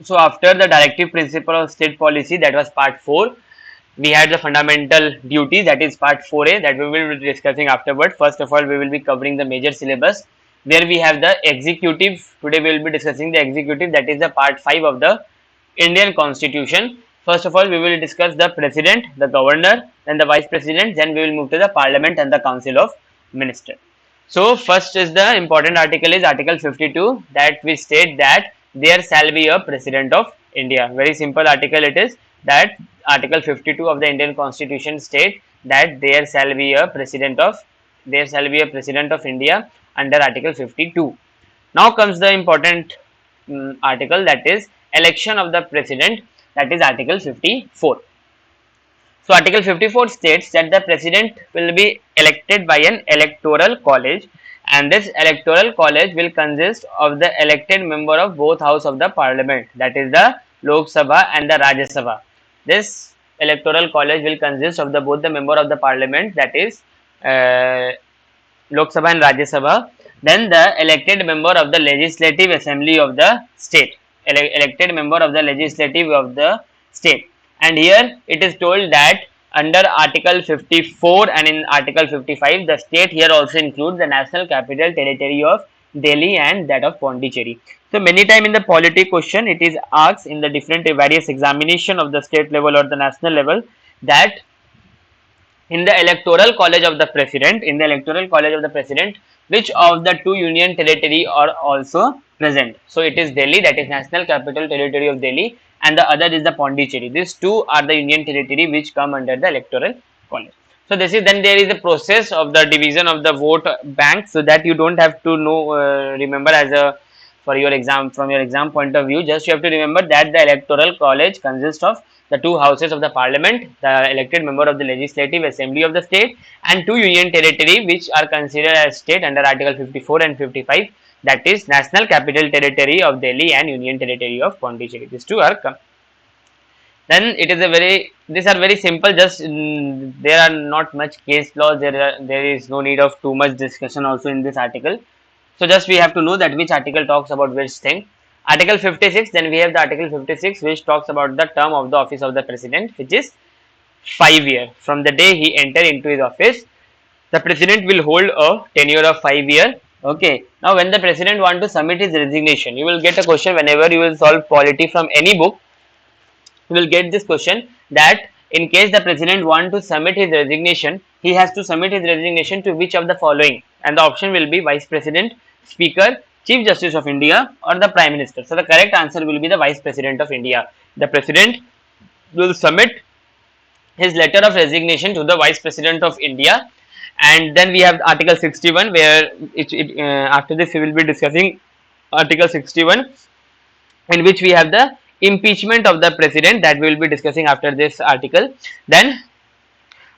So after the directive principle of state policy, that was part 4, we had the fundamental duties, that is part 4a, that we will be discussing afterward. First of all, we will be covering the major syllabus where we have the executive. Today we will be discussing the executive, that is the part 5 of the Indian constitution. First of all, we will discuss the president, the governor, then the vice president, then we will move to the parliament and the council of ministers. So first is the important article is article 52, that we state that there shall be a president of India. Very simple article it is, that article 52 of the Indian constitution state that there shall be a president of India under article 52. Now comes the important article, that is election of the president, that is article 54. So article 54 states that the president will be elected by an electoral college, and this electoral college will consist of the elected member of both house of the parliament, that is the Lok Sabha and the Rajya Sabha. This electoral college will consist of the both the member of the parliament, that is uh, Lok Sabha and Rajya Sabha, then the elected member of the legislative assembly of the state, elected member of the legislative of the state. And here it is told that under article 54 and in article 55, the state here also includes the national capital territory of Delhi and that of Pondicherry. So many time in the polity question it is asked in the different various examination of the state level or the national level, that in the electoral college of the president, which of the two union territory are also present. So it is Delhi, that is national capital territory of Delhi, and the other is the Pondicherry. These two are the union territory which come under the electoral college. So this is, then there is a process of the division of the vote bank, so that you don't have to know remember as a for your exam, from your exam point of view, just you have to remember that the electoral college consists of the two houses of the parliament, the elected member of the legislative assembly of the state, and two union territory which are considered as state under article 54 and 55, that is national capital territory of Delhi and union territory of Pondicherry. These two are then it is a very, these are very simple, just there are not much case law, there is no need of too much discussion also in this article. So just we have to know that which article talks about which thing. Article 56, then we have the article 56 which talks about the term of the office of the president, which is 5 year. From the day he enter into his office, the president will hold a tenure of 5 year. Okay. Now when the president want to submit his resignation, you will get a question whenever you will solve polity from any book. You will get this question that in case the president want to submit his resignation, he has to submit his resignation to which of the following, and the option will be vice president, speaker, chief justice of India, or the prime minister. So the correct answer will be the vice president of India. The president will submit his letter of resignation to the vice president of India. And then we have article 61, where after this we will be discussing article 61, in which we have the impeachment of the president, that we will be discussing after this article. Then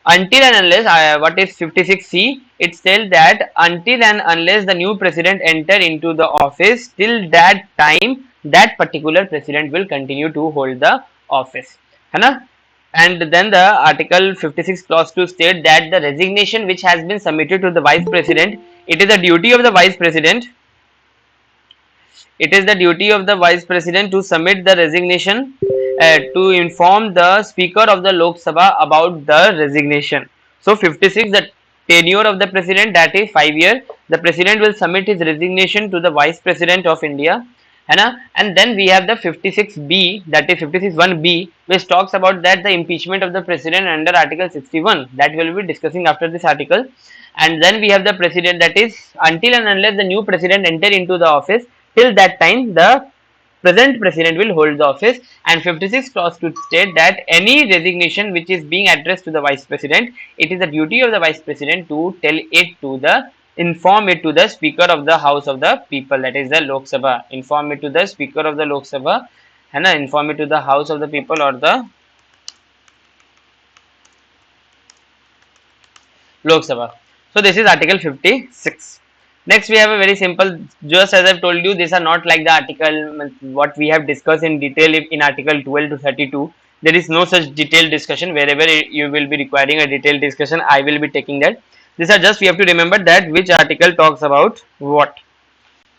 until and unless what is 56c, it tells that until and unless the new president enter into the office, till that time that particular president will continue to hold the office, है ना? And then the article 56 clause 2 state that the resignation which has been submitted to the vice president, it is the duty of the vice president, it is the duty of the vice president to submit the resignation to inform the speaker of the Lok Sabha about the resignation. So 56, the tenure of the president, that is 5 year. The president will submit his resignation to the vice president of India, है ना? And then we have the 56b, that is 56(1)b, which talks about that the impeachment of the president under article 61, that we will be discussing after this article. And then we have the president, that is until and unless the new president enter into the office, till that time the present president will hold the office. And 56 clause to state that any resignation which is being addressed to the vice president, it is the duty of the vice president to tell it to the, inform it to the speaker of the house of the people, that is the Lok Sabha. Inform it to the speaker of the Lok Sabha, and inform it to the house of the people or the Lok Sabha. So this is article 56. Next we have a very simple, just as I've told you, these are not like the article what we have discussed in detail in article 12 to 32. There is no such detailed discussion. Wherever you will be requiring a detailed discussion, I will be taking that. These are just, we have to remember that which article talks about what,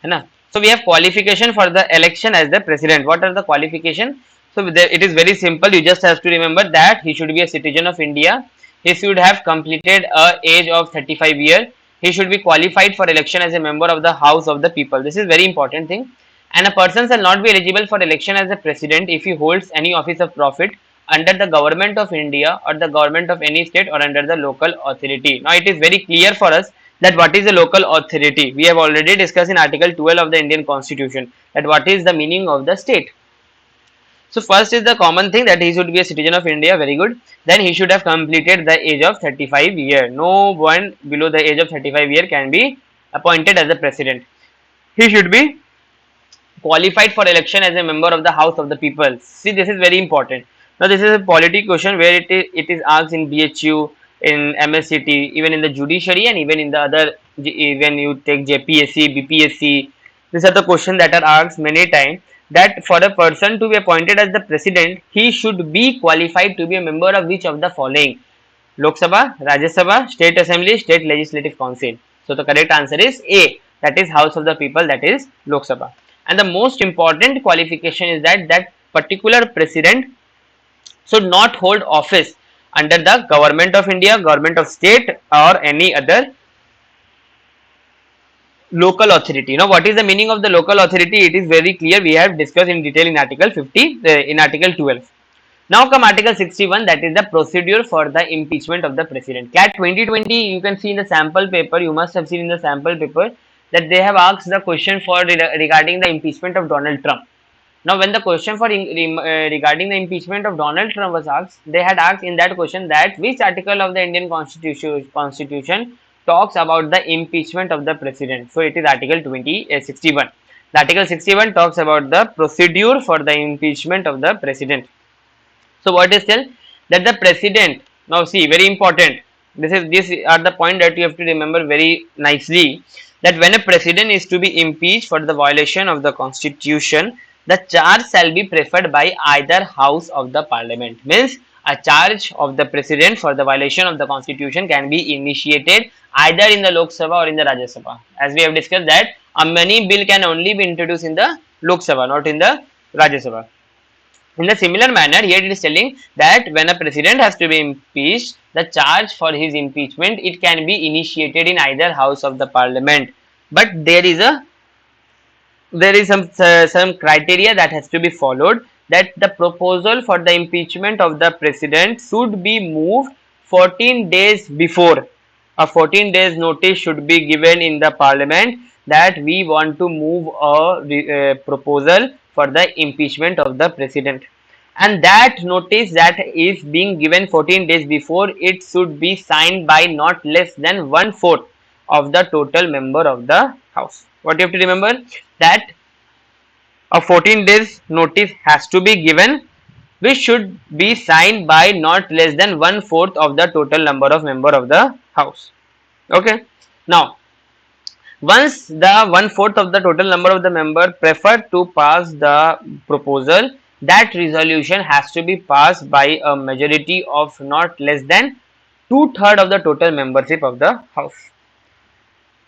है ना? So we have qualification for the election as the president. What are the qualification? So it is very simple. You just have to remember that he should be a citizen of India. He should have completed a age of 35 years. He should be qualified for election as a member of the House of the People. This is very important thing. And a person shall not be eligible for election as a president if he holds any office of profit under the government of India or the government of any state or under the local authority. Now it is very clear for us that what is a local authority. We have already discussed in Article 12 of the Indian Constitution that what is the meaning of the state. So first is the common thing that he should be a citizen of India, very good. Then he should have completed the age of 35 year. No one below the age of 35 year can be appointed as the president. He should be qualified for election as a member of the House of the People. See, this is very important. Now, this is a polity question where it is asked in BHU, in MSCT, even in the judiciary, and even in the other, when you take JPSC, BPSC. These are the questions that are asked many times. That for a person to be appointed as the president, he should be qualified to be a member of which of the following: Lok Sabha, Rajya Sabha, State Assembly, State Legislative Council. So the correct answer is A, that is House of the People, that is Lok Sabha. And the most important qualification is that that particular president should not hold office under the government of India, government of state, or any other local authority. Now, what is the meaning of the local authority? It is very clear. We have discussed in detail in Article 50, in Article 12. Now come Article 61, that is the procedure for the impeachment of the president. Clat 2020, you can see in the sample paper, you must have seen in the sample paper that they have asked the question for regarding the impeachment of Donald Trump. Now when the question for regarding the impeachment of Donald Trump was asked, they had asked in that question that which article of the Indian Constitution talks about the impeachment of the president. So it is Article 61. The Article 61 talks about the procedure for the impeachment of the president. So what is tell that the president, now see, very important, these are the point that you have to remember very nicely, that when a president is to be impeached for the violation of the constitution, the charge shall be preferred by either house of the parliament. Means a charge of the president for the violation of the constitution can be initiated either in the Lok Sabha or in the Rajya Sabha. As we have discussed that a money bill can only be introduced in the Lok Sabha, not in the Rajya Sabha. In a similar manner, here it is telling that when a president has to be impeached, the charge for his impeachment, it can be initiated in either house of the parliament. But there is some criteria that has to be followed, that the proposal for the impeachment of the president should be moved 14 days before. A 14 days notice should be given in the parliament that we want to move a proposal for the impeachment of the president, and that notice that is being given 14 days before, it should be signed by not less than 1/4 of the total member of the house. What you have to remember, that a 14 days notice has to be given, which should be signed by not less than 1/4 of the total number of member of the house. Okay, now once the 1/4 of the total number of the member prefer to pass the proposal, that resolution has to be passed by a majority of not less than 2/3 of the total membership of the house.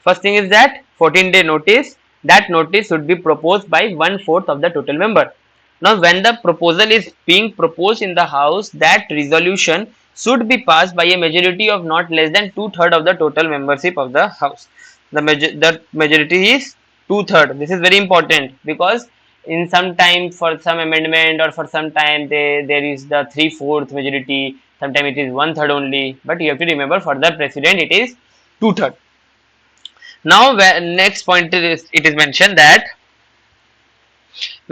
First thing is that 14-day notice, that notice should be proposed by 1/4 of the total member. Now when the proposal is being proposed in the house, that resolution should be passed by a majority of not less than 2/3 of the total membership of the house. The majority is 2/3. This is very important because in some time for some amendment or for some time there is the 3/4 majority, sometimes it is 1/3 only, but you have to remember for the president it is 2/3. Now next point is, it is mentioned that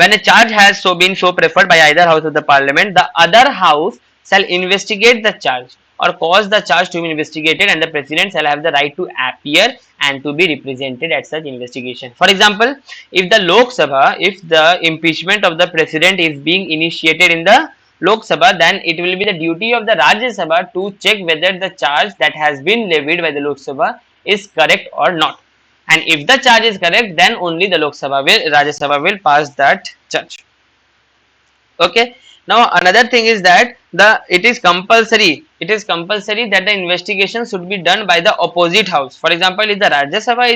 when a charge has been so preferred by either house of the parliament, the other house shall investigate the charge or cause the charge to be investigated, and the president shall have the right to appear and to be represented at such investigation. For example, if the Lok Sabha, if the impeachment of the president is being initiated in the Lok Sabha, then it will be the duty of the Rajya Sabha to check whether the charge that has been levied by the Lok Sabha is correct or not. And if the charge is correct, then only the Rajya Sabha will pass that charge. Okay. Now another thing is that it is compulsory that the investigation should be done by the opposite house. For example, if the Rajya Sabha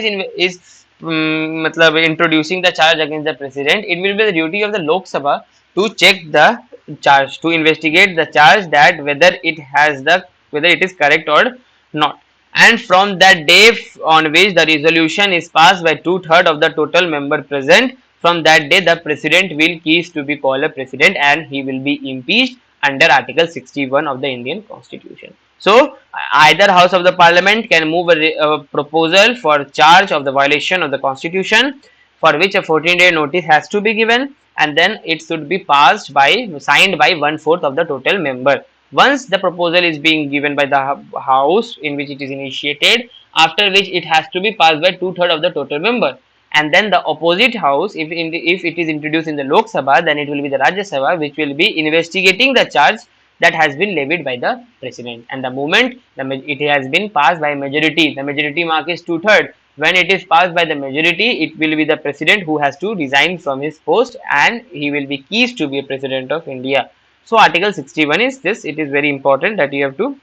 is matlab introducing the charge against the president, it will be the duty of the Lok Sabha to check the charge, to investigate the charge, that whether it is correct or not. And from that day on which the resolution is passed by two-thirds of the total member present, from that day the president will cease to be called a president and he will be impeached under Article 61 of the Indian Constitution. So either House of the Parliament can move a proposal for charge of the violation of the Constitution, for which a 14-day notice has to be given, and then it should be passed by signed by one-fourth of the total member. Once the proposal is being given by the House in which it is initiated, after which it has to be passed by two-thirds of the total member, and then the opposite house, if it is introduced in the Lok Sabha, then it will be the Rajya Sabha which will be investigating the charge that has been levied by the president. And the moment it has been passed by majority, the majority mark is two-thirds. When it is passed by the majority, it will be the president who has to resign from his post and he will be ceased to be a president of India. So Article 61 is this. It is very important that you have to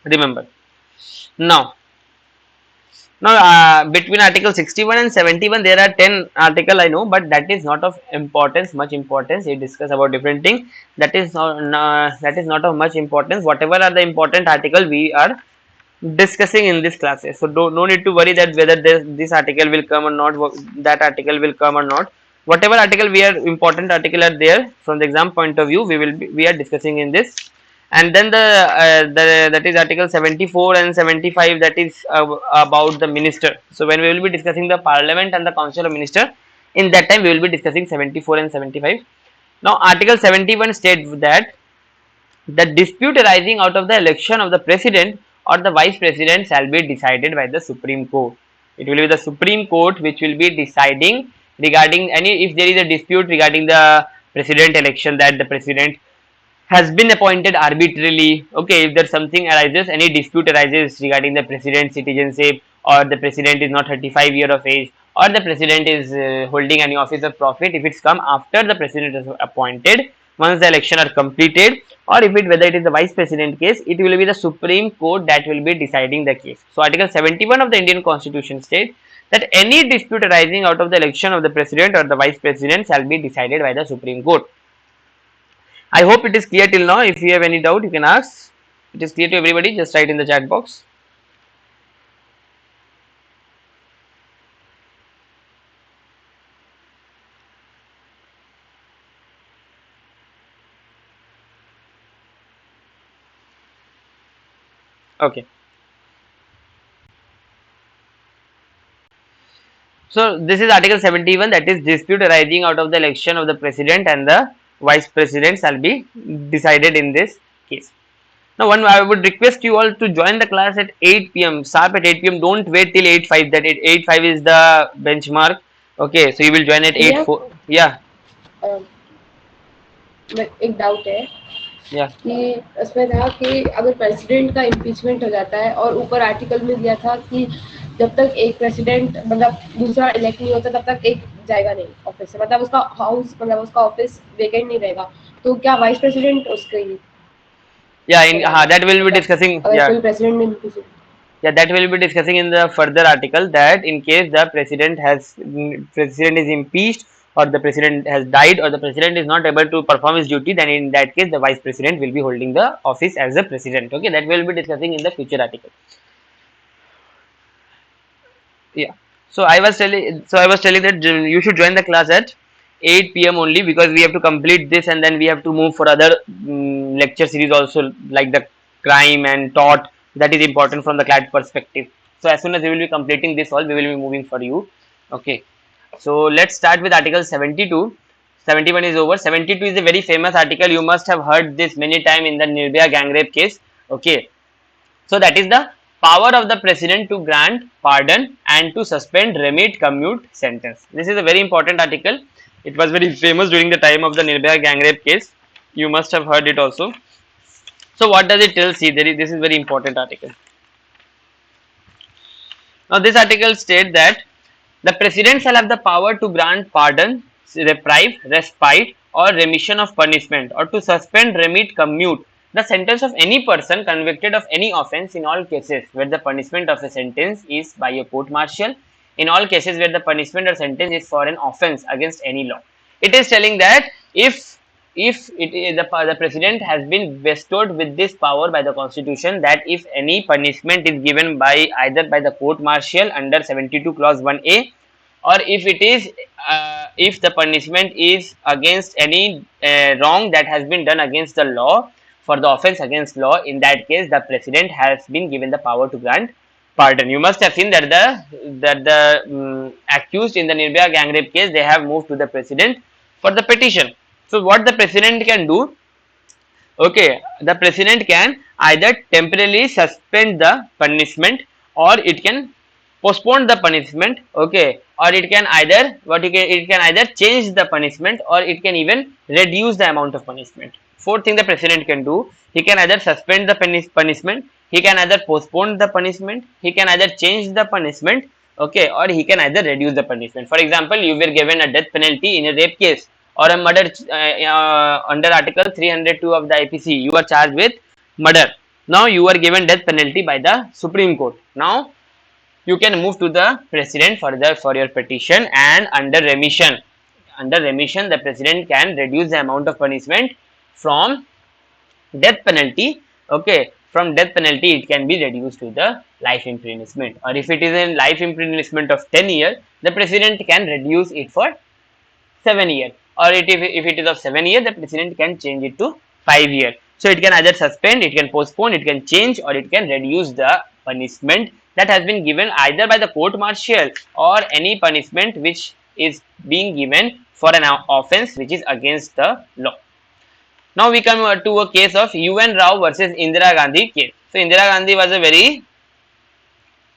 remember. Now, between Article 61 and 71, there are 10 article I know, but that is not of importance, much importance. We discuss about different things. That is not of much importance. Whatever are the important article we are discussing in this classes. So no need to worry that whether this article will come or not, that article will come or not. Whatever article we are important article are there from the exam point of view, we are discussing in this. And then the that is article 74 and 75, that is about the minister. So when we will be discussing the parliament and the council of minister, in that time we will be discussing 74 and 75. Now article 71 states that the dispute arising out of the election of the president or the vice president shall be decided by the Supreme Court. It will be the Supreme Court which will be deciding regarding any, if there is a dispute regarding the president election, that the president has been appointed arbitrarily. Okay, if there's something arises, any dispute arises regarding the president's citizenship, or the president is not 35 years of age, or the president is holding any office of profit, if it's come after the president is appointed, once the election are completed, or if it whether it is the vice president case, it will be the Supreme Court that will be deciding the case. So Article 71 of the Indian Constitution states that any dispute arising out of the election of the president or the vice president shall be decided by the Supreme Court. I hope it is clear till now. If you have any doubt, you can ask. It is clear to everybody, just write in the chat box. Okay. So this is Article 71, that is dispute arising out of the election of the president and the vice president shall be decided in this case. Now, I would request you all to join the class at 8 p.m. sharp at 8 p.m. Don't wait till 8:05. That 8:05 is the benchmark. Okay, so you will join at 8:04. Yeah. एक doubt है Yeah. कि उसमें था कि अगर president का impeachment हो जाता है और ऊपर आर्टिकल में दिया था कि जब तक एक प्रेसिडेंट मतलब दूसरा इलेक्ट नहीं होता तब तक एक जाएगा नहीं ऑफिस से, मतलब उसका हाउस मतलब उसका ऑफिस वेकेंट नहीं रहेगा, तो क्या वाइस प्रेसिडेंट उसके That will be discussing. अगर कोई प्रेसिडेंट में impeach Yeah, that will be discussing in the further article, that in case the president is impeached, or the president has died, or the president is not able to perform his duty, then in that case the vice president will be holding the office as the president. Okay, that will be discussing in the future article. Yeah. So I was telling that you should join the class at 8 p.m. only, because we have to complete this and then we have to move for other lecture series also, like the crime and tort. That is important from the Clat perspective. So as soon as we will be completing this all, we will be moving for you. Okay. So let's start with Article 72. 71 is over. 72 is a very famous article. You must have heard this many times in the Nirbhaya gang rape case. Okay. So that is the power of the president to grant pardon and to suspend, remit, commute sentence. This is a very important article. It was very famous during the time of the Nirbhaya gang rape case. You must have heard it also. So what does it tell? See, this is very important article. Now this article states that the president shall have the power to grant pardon, reprieve, respite, or remission of punishment, or to suspend, remit, commute the sentence of any person convicted of any offence in all cases where the punishment of a sentence is by a court martial, in all cases where the punishment or sentence is for an offense against any law. It is telling that if it is the president has been bestowed with this power by the constitution, that if any punishment is given by either by the court martial under 72 clause 1a, or if it is if the punishment is against any wrong that has been done against the law, for the offense against law, in that case the president has been given the power to grant pardon. You must have seen that the accused in the Nirbhaya gang rape case, they have moved to the president for the petition. So what the president can do, okay, the president can either temporarily suspend the punishment, or it can postpone the punishment, okay, or it can either it can either change the punishment, or it can even reduce the amount of punishment. Fourth thing the president can do, he can either suspend the punishment, he can either postpone the punishment, he can either change the punishment, okay, or he can either reduce the punishment. For example, you were given a death penalty in a rape case or a murder under article 302 of the IPC, you are charged with murder. Now you are given death penalty by the Supreme Court. Now you can move to the president further for your petition, and under remission the president can reduce the amount of punishment from death penalty, okay, from death penalty it can be reduced to the life imprisonment, or if it is in life imprisonment of 10 years, the president can reduce it for 7 years, or if it is of 7 years, the president can change it to 5 years. So it can either suspend, it can postpone, it can change, or it can reduce the punishment that has been given either by the court martial or any punishment which is being given for an offense which is against the law. Now we come to a case of UN Rao versus Indira Gandhi case. So Indira Gandhi was a very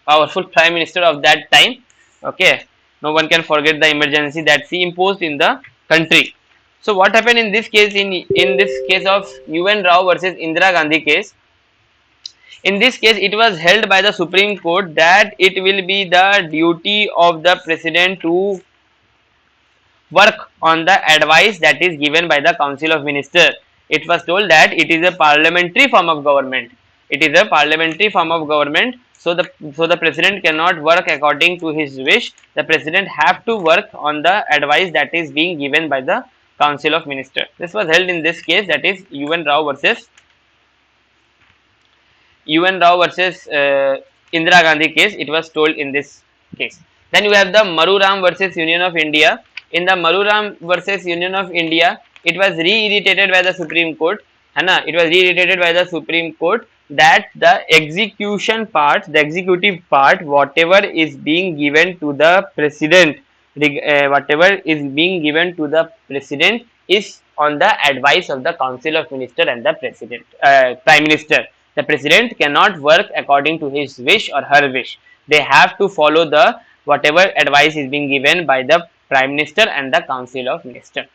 powerful prime minister of that time. Okay, no one can forget the emergency that she imposed in the country. So what happened in this case, in this case of UN Rao versus Indira Gandhi case? In this case, it was held by the Supreme Court that it will be the duty of the president to work on the advice that is given by the Council of Ministers. It was told that it is a parliamentary form of government. It is a parliamentary form of government. So the president cannot work according to his wish. The president have to work on the advice that is being given by the Council of Ministers. This was held in this case, that is UN Rao versus Indira Gandhi case. It was told in this case. Then you have the Maruram versus Union of India. In the Maruram versus Union of India, it was reiterated by the Supreme Court. It was reiterated by the Supreme Court that the execution part, the executive part, whatever is being given to the president, is on the advice of the Council of Ministers and the president, prime minister. The president cannot work according to his wish or her wish. They have to follow the whatever advice is being given by the prime minister and the Council of Ministers.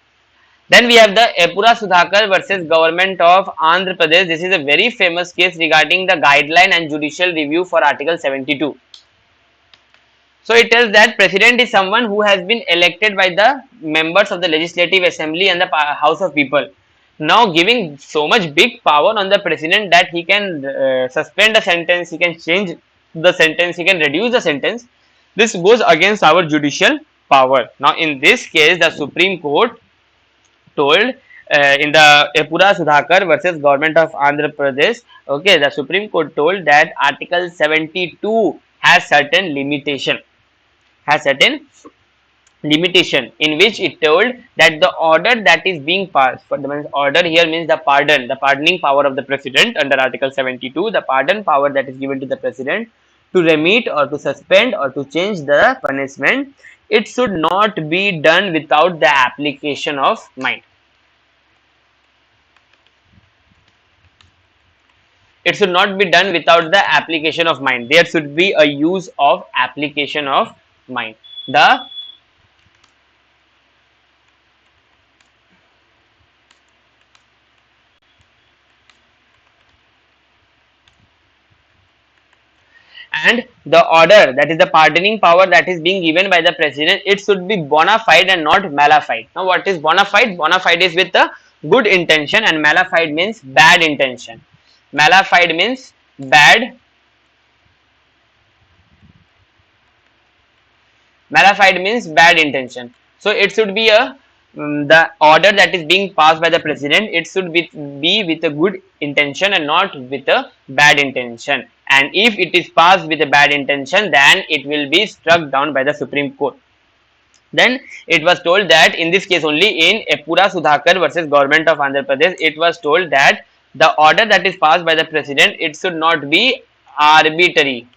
Then we have the Epura Sudhakar versus Government of Andhra Pradesh. This is a very famous case regarding the guideline and judicial review for Article 72. So it tells that president is someone who has been elected by the members of the Legislative Assembly and the House of People. Now giving so much big power on the president that he can suspend a sentence, he can change the sentence, he can reduce the sentence. This goes against our judicial power. Now in this case, the Supreme Court told in the Epura Sudhakar versus Government of Andhra Pradesh, okay, the Supreme Court told that Article 72 has certain limitation, in which it told that the order that is being passed, for the order here means the pardoning power of the president under Article 72, the pardon power that is given to the president to remit or to suspend or to change the punishment, it should not be done without the application of mind. It should not be done without the application of mind. There should be a use of application of mind. And the order, that is the pardoning power that is being given by the president, it should be bona fide and not mala fide. Now what is bona fide? Bona fide is with the good intention, and mala fide means bad intention. Mala fide means bad Mala means bad intention. So it should be a the order that is being passed by the president, it should be with a good intention and not with a bad intention. And if it is passed with a bad intention, then it will be struck down by the Supreme Court. Then it was told that in this case only, in Epura Sudhakar versus Government of Andhra Pradesh, it was told that the order that is passed by the president, it should not be arbitrary.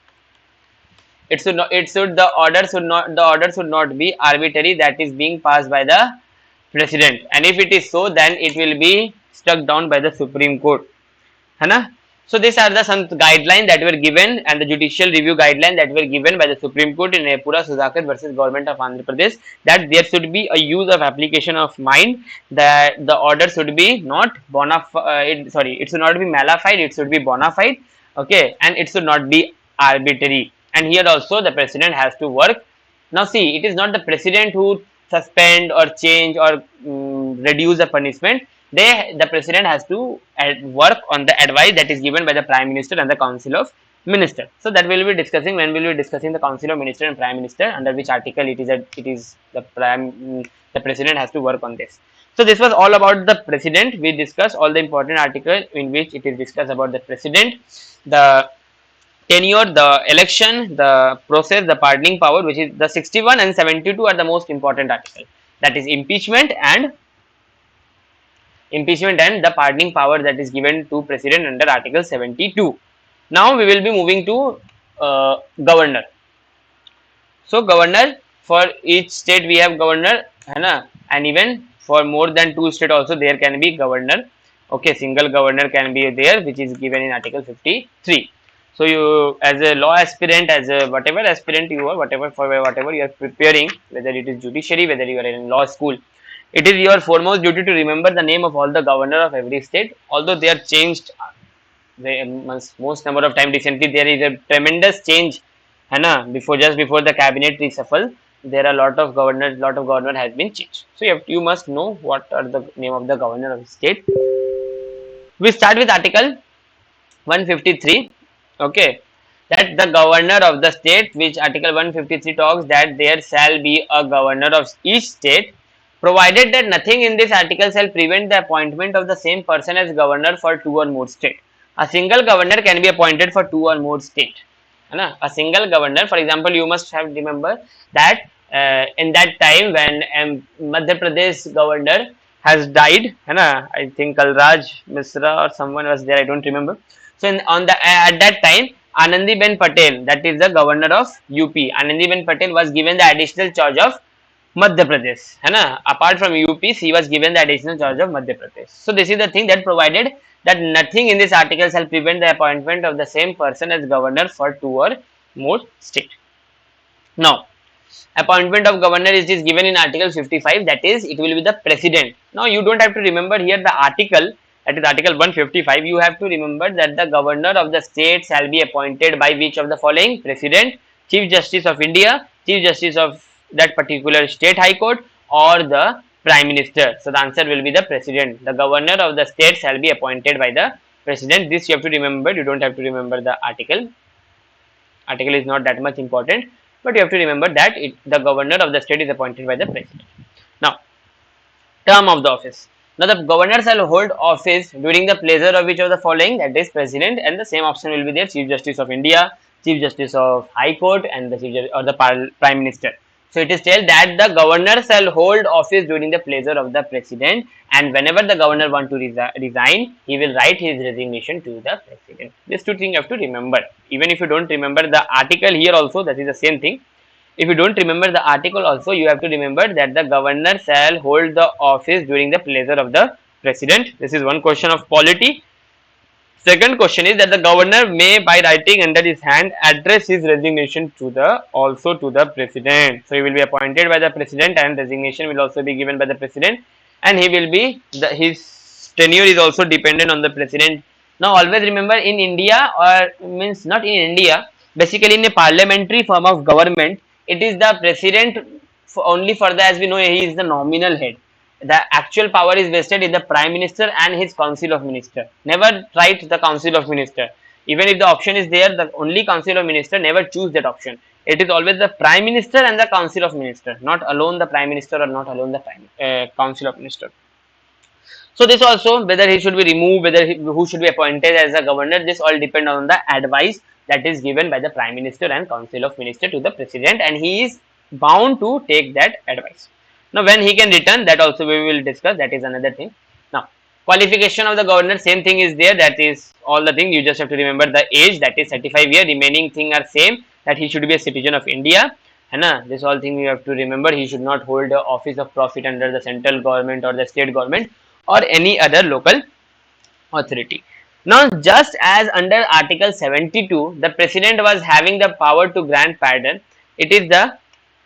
It should not, it should the order should not be arbitrary, that is being passed by the president. And if it is so, then it will be struck down by the Supreme Court. है ना? So these are the some guidelines that were given, and the judicial review guidelines that were given by the Supreme Court in Epura Sudhakar versus Government of Andhra Pradesh, that there should be a use of application of mind, that the order should be not bona fide, it should not be mala fide, it should be bona fide, okay, and it should not be arbitrary. And here also the president has to work. Now see, it is not the president who suspend or change or reduce the punishment. The president has to work on the advice that is given by the prime minister and the council of minister. So that we will be discussing when we will be discussing the council of minister and prime minister, under which article it is the president has to work on this. So this was all about the president. We discussed all the important articles in which it is discussed about the president, the tenure, the election, the process, the pardoning power, which is the 61 and 72 are the most important article. That is impeachment and the pardoning power that is given to president under article 72. Now we will be moving to governor. So governor, for each state we have governor, है ना? And even for more than 2 states also there can be governor. Okay, single governor can be there, which is given in article 53. So you, as a law aspirant, as a whatever aspirant you are, whatever you are preparing, whether it is judiciary, whether you are in law school, it is your foremost duty to remember the name of all the governor of every state. Although they are changed, most number of time recently, there is a tremendous change, है ना? Just before the cabinet reshuffle, there are lot of governor has been changed. So you must know what are the name of the governor of the state. We start with article 153. Okay, that the governor of the state, which article 153 talks that there shall be a governor of each state, provided that nothing in this article shall prevent the appointment of the same person as governor for 2 or more state. A single governor can be appointed for 2 or more state. A single governor, for example, you must have remember that in that time when Madhya Pradesh governor has died, I think Kalraj Misra or someone was there, I don't remember. So at that time, Anandiben Patel, that is the governor of UP, Anandiben Patel was given the additional charge of Madhya Pradesh. Apart from UP, she was given the additional charge of Madhya Pradesh. So this is the thing that provided that nothing in this article shall prevent the appointment of the same person as governor for 2 or more state. Now, appointment of governor is given in article 55, that is, it will be the president. Now, you don't have to remember here the article, that is article 155. You have to remember that the governor of the state shall be appointed by which of the following? President, Chief Justice of India, Chief Justice of that particular state high court, or the prime minister. So the answer will be the president. The governor of the state shall be appointed by the president. This you have to remember. You don't have to remember the article. Article is not that much important, but you have to remember that the governor of the state is appointed by the president. Now, term of the office. Now the governor shall hold office during the pleasure of which of the following? That is president, and the same option will be there: Chief Justice of India, Chief Justice of High Court, and the Prime Minister. So it is told that the governor shall hold office during the pleasure of the president, and whenever the governor want to resign, he will write his resignation to the president. These 2 things you have to remember. Even if you don't remember the article here also, that is the same thing. If you don't remember the article also, you have to remember that the governor shall hold the office during the pleasure of the president. This is one question of polity. Second question is that the governor may, by writing under his hand, address his resignation also to the president. So he will be appointed by the president, and resignation will also be given by the president, and he will be his tenure is also dependent on the president. Now always remember, in India, or means not in India, basically in a parliamentary form of government, it is the president only for the, as we know, he is the nominal head. The actual power is vested in the prime minister and his council of minister. Never write the council of minister. Even if the option is there, the only council of minister, never choose that option. It is always the Prime Minister and the Council of Minister, not alone the Prime Minister or not alone the Council of Minister. So this also, whether he should be removed, who should be appointed as a governor, this all depend on the advice that is given by the Prime Minister and Council of Minister to the President, and he is bound to take that advice. Now, when he can return, that also we will discuss. That is another thing. Now, qualification of the governor, same thing is there. That is all the thing. You just have to remember the age. That is 35 years. Remaining thing are same. That he should be a citizen of India. And this all thing you have to remember. He should not hold the office of profit under the central government or the state government or any other local authority. Now, just as under Article 72, the President was having the power to grant pardon, it is the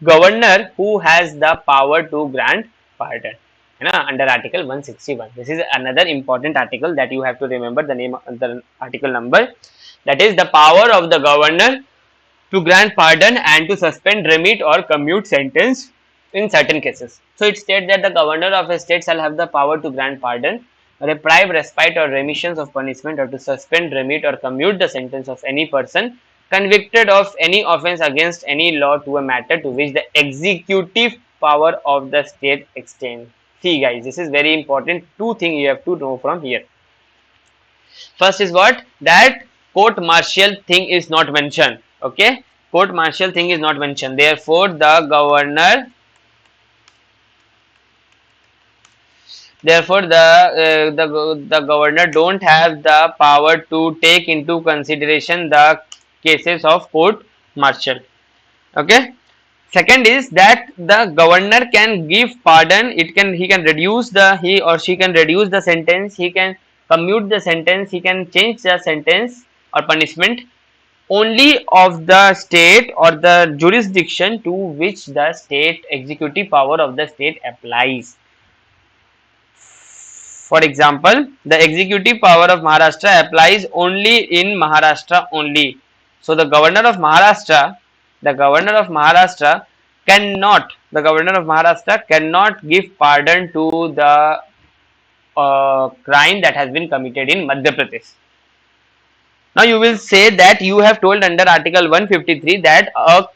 Governor who has the power to grant pardon. Under Article 161. This is another important article that you have to remember the name of the article number. That is the power of the Governor to grant pardon and to suspend, remit or commute sentence in certain cases. So it states that the governor of a state shall have the power to grant pardon, reprieve, respite or remissions of punishment, or to suspend, remit or commute the sentence of any person convicted of any offence against any law to a matter to which the executive power of the state extends. See guys, this is very important. Two things you have to know from here. First is what? That court martial thing is not mentioned. Okay, court martial thing is not mentioned. Therefore, the governor the governor don't have the power to take into consideration the cases of court martial. Okay. Second is that the governor can give pardon. He can reduce the he or she can reduce the sentence. He can commute the sentence. He can change the sentence or punishment only of the state or the jurisdiction to which the state executive power of the state applies. For example, the executive power of Maharashtra applies only in Maharashtra only. So the governor of Maharashtra cannot give pardon to the crime that has been committed in Madhya Pradesh. Now you will say that you have told under Article 153 that a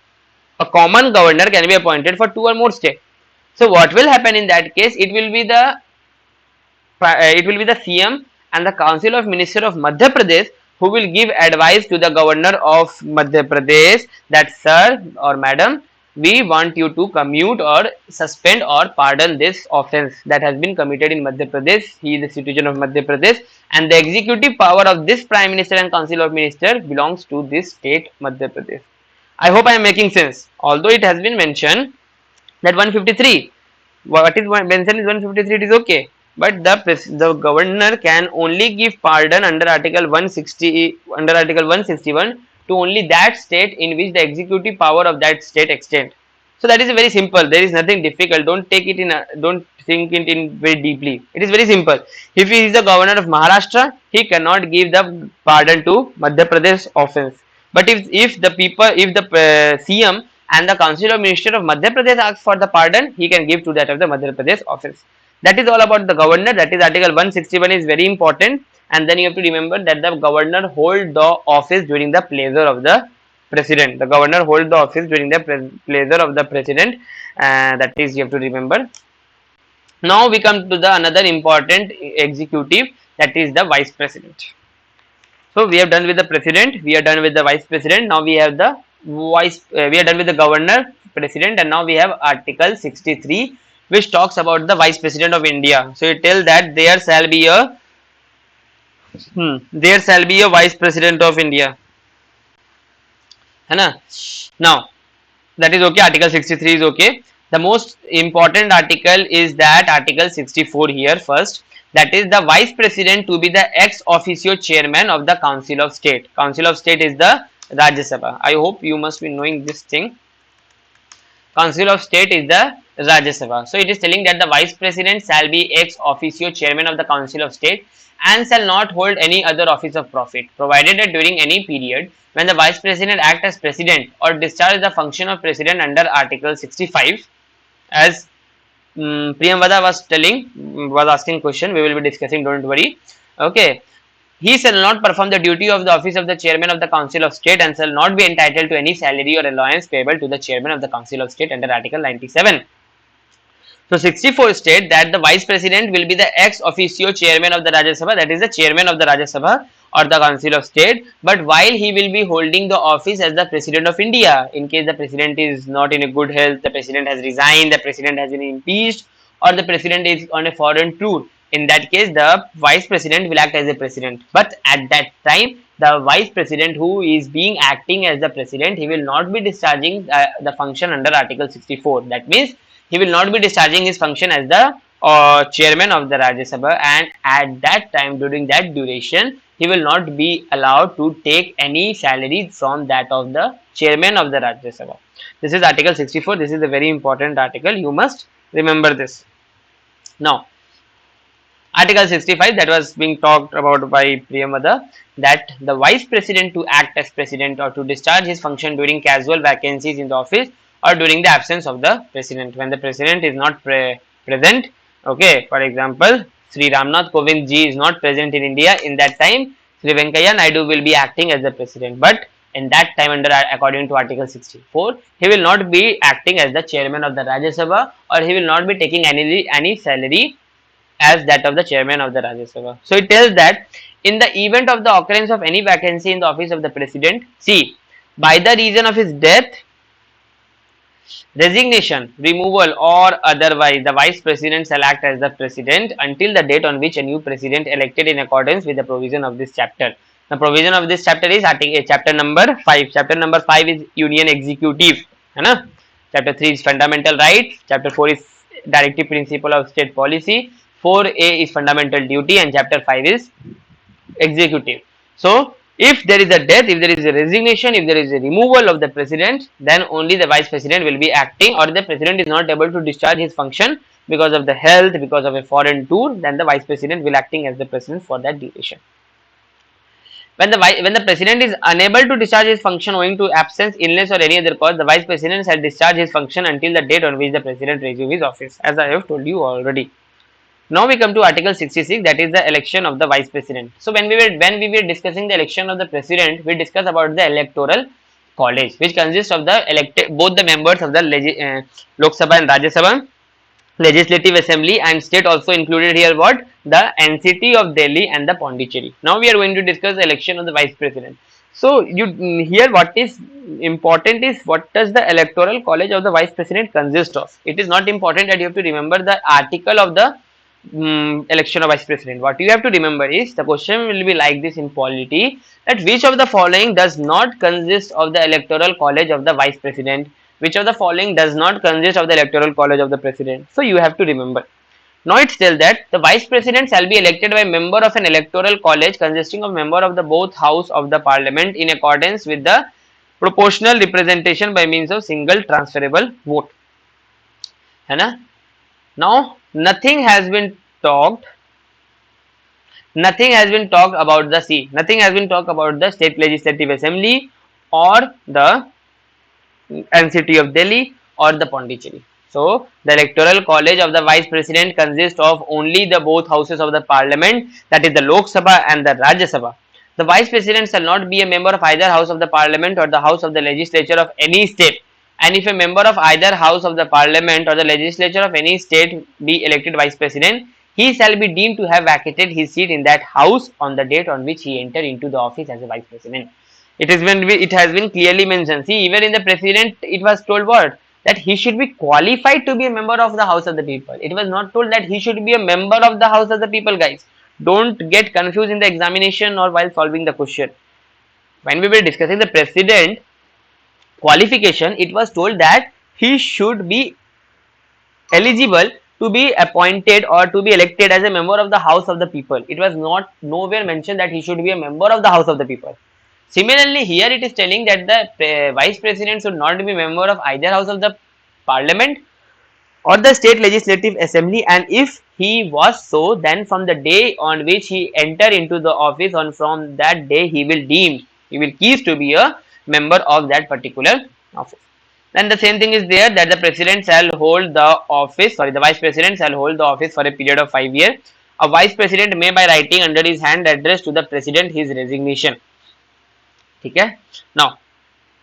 common governor can be appointed for 2 or more states. So what will happen in that case? It will be the CM and the Council of Minister of Madhya Pradesh who will give advice to the governor of Madhya Pradesh that sir or madam, we want you to commute or suspend or pardon this offence that has been committed in Madhya Pradesh. He is a citizen of Madhya Pradesh and the executive power of this Prime Minister and Council of Minister belongs to this state Madhya Pradesh. I hope I am making sense. Although it has been mentioned that 153, what is mentioned is 153, it is okay. But the governor can only give pardon under Article 161 to only that state in which the executive power of that state extends. So that is very simple. There is nothing difficult. Don't think it in very deeply. It is very simple. If he is the governor of Maharashtra, he cannot give the pardon to Madhya Pradesh offence. But if the CM and the Council of Minister of Madhya Pradesh asks for the pardon, he can give to that of the Madhya Pradesh offence. That is all about the governor. That is Article 161 is very important. And then you have to remember that the governor hold the office during the pleasure of the president. The governor hold the office during the pleasure of the president. That is you have to remember. Now we come to the another important executive, that is the vice president. So we have done with the president, we are done with the vice president. Now we have the we are done with the governor, president, and now we have Article 63, which talks about the vice president of India. So it tells that there shall be a vice president of India. Now that is okay. Article 63 is okay. The most important article is that Article 64 here first. That is the vice president to be the ex officio chairman of the Council of State. Council of State is the Rajya Sabha. I hope you must be knowing this thing. Council of State is the Rajya Sabha. So it is telling that the vice president shall be ex officio chairman of the Council of State and shall not hold any other office of profit, provided that during any period when the vice president act as president or discharge the function of president under Article 65, as Priyamvada was asking question, we will be discussing, don't worry. Okay. He shall not perform the duty of the office of the chairman of the Council of State and shall not be entitled to any salary or allowance payable to the chairman of the Council of State under Article 97. So 64 state that the vice president will be the ex officio chairman of the Rajya Sabha, that is the chairman of the Rajya Sabha or the Council of State, but while he will be holding the office as the president of India, in case the president is not in a good health, the president has resigned, the president has been impeached, or the president is on a foreign tour, in that case the vice president will act as a president. But at that time the vice president who is being acting as the president, he will not be discharging the function under Article 64. That means he will not be discharging his function as the chairman of the Rajya Sabha, and at that time, during that duration, he will not be allowed to take any salary from that of the chairman of the Rajya Sabha. This is Article 64. This is a very important article. You must remember this. Now, Article 65 that was being talked about by Priyamada, that the vice president to act as president or to discharge his function during casual vacancies in the office or during the absence of the president. When the president is not present, okay, for example, Sri Ramnath Kovind ji is not present in India, in that time Sri Venkaiah Naidu will be acting as the president. But in that time, under according to Article 64, he will not be acting as the chairman of the Rajya Sabha, or he will not be taking any salary as that of the chairman of the Rajya Sabha. So it tells that in the event of the occurrence of any vacancy in the office of the president, see, by the reason of his death, resignation, removal, or otherwise, the vice president shall act as the president until the date on which a new president elected in accordance with the provision of this chapter. The provision of this chapter is chapter number 5. Chapter number 5 is Union Executive. Hai. Chapter 3 is Fundamental Rights. Chapter 4 is Directive Principle of State Policy. 4A is Fundamental Duty, and Chapter 5 is Executive. So, if there is a death, if there is a resignation, if there is a removal of the president, then only the vice president will be acting, or the president is not able to discharge his function because of the health, because of a foreign tour, then the vice president will acting as the president for that duration. When the president is unable to discharge his function owing to absence, illness, or any other cause, the vice president shall discharge his function until the date on which the president resumes his office, as I have told you already. Now we come to Article 66, that is the election of the vice president. So when we were discussing the election of the president, we discussed about the electoral college, which consists of the elected both the members of the Lok Sabha and Rajya Sabha, Legislative Assembly, and state also included here what? The NCT of Delhi and the Pondicherry. Now we are going to discuss the election of the vice president. So here what is important is what does the electoral college of the vice president consist of. It is not important that you have to remember the article of the election of vice president. What you have to remember is, the question will be like this in polity, that which of the following does not consist of the electoral college of the vice president, which of the following does not consist of the electoral college of the president. So you have to remember. Now it tells that the vice president shall be elected by a member of an electoral college consisting of member of the both house of the parliament in accordance with the proportional representation by means of single transferable vote. है ना? Now nothing has been talked about the nothing has been talked about the state legislative assembly or the NCT of Delhi or the Pondicherry. So the electoral college of the vice president consists of only the both houses of the parliament, that is the Lok Sabha and the Rajya Sabha. The vice president shall not be a member of either house of the parliament or the house of the legislature of any state, and if a member of either house of the parliament or the legislature of any state be elected vice president, he shall be deemed to have vacated his seat in that house on the date on which he entered into the office as a vice president. It has been clearly mentioned. See, even in the president, it was told what? That he should be qualified to be a member of the house of the people. It was not told that he should be a member of the house of the people, guys. Don't get confused in the examination or while solving the question. When we were discussing the president qualification, it was told that he should be eligible to be appointed or to be elected as a member of the house of the people. It was not nowhere mentioned that he should be a member of the house of the people. Similarly, here it is telling that the vice president should not be a member of either house of the parliament or the state legislative assembly, and if he was so, then from the day on which he enter into the office, on from that day he will cease to be a member of that particular office. Then the same thing is there, that the president shall hold the office, the vice president shall hold the office for a period of 5 years, A vice president may by writing under his hand address to the president his resignation. Okay. Now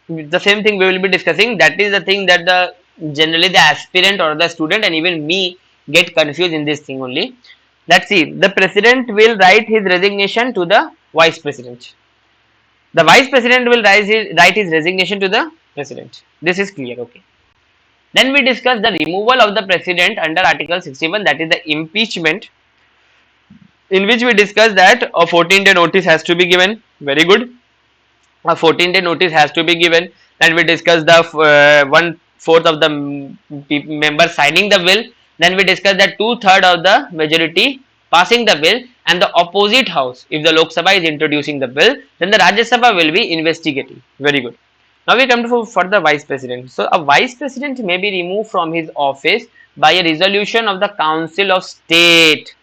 the same thing we will be discussing. That is the thing that the generally the aspirant or the student and even me get confused in this thing only. Let's see. The president will write his resignation to the vice president. The vice president will write his resignation to the president. This is clear. Okay. Then we discuss the removal of the president under Article 61, that is the impeachment, in which we discuss that a 14-day notice has to be given. Very good. A 14-day notice has to be given, and we discuss the one fourth of the members signing the bill. Then we discuss that 2/3 of the majority passing the bill, and the opposite house, if the Lok Sabha is introducing the bill, then the Rajya Sabha will be investigating. Very good. Now we come to for the vice president. So a vice president may be removed from his office by a resolution of the Council of State,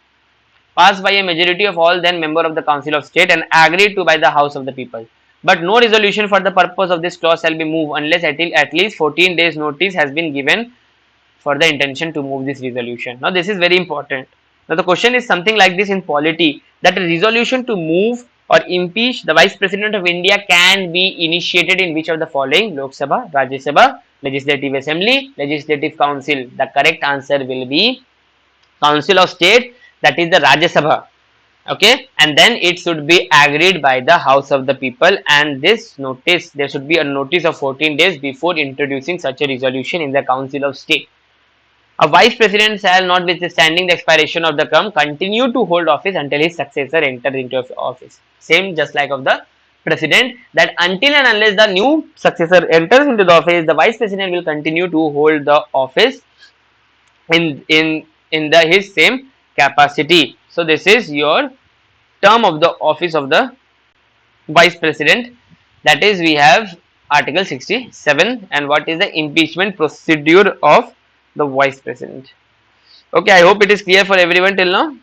passed by a majority of all then member of the Council of State and agreed to by the House of the People. But no resolution for the purpose of this clause shall be moved unless at least 14 days notice has been given for the intention to move this resolution. Now this is very important. Now the question is something like this in polity, that a resolution to move or impeach the Vice President of India can be initiated in which of the following: Lok Sabha, Rajya Sabha, Legislative Assembly, Legislative Council. The correct answer will be Council of State, that is the Rajya Sabha. Okay, and then it should be agreed by the House of the People, and this notice, there should be a notice of 14 days before introducing such a resolution in the Council of State. A vice president shall, notwithstanding the expiration of the term, continue to hold office until his successor enters into office. Same just like of the president, that until and unless the new successor enters into the office, the vice president will continue to hold the office in the his same capacity. So this is your term of the office of the vice president. That is, we have Article 67, and what is the impeachment procedure of the vice president. Okay, I hope it is clear for everyone till now.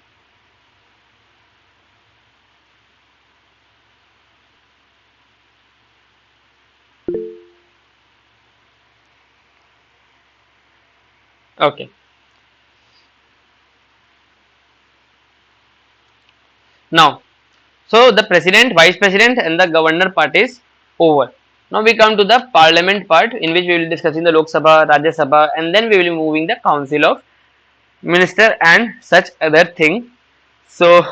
Okay. Now, so the president, vice president, and the governor part is over. Now we come to the parliament part, in which we will be discussing the Lok Sabha, Rajya Sabha, and then we will be moving the council of minister and such other thing. So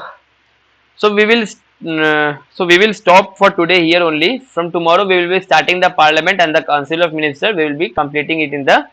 we will stop for today here only. From tomorrow we will be starting the parliament and the council of minister. We will be completing it in the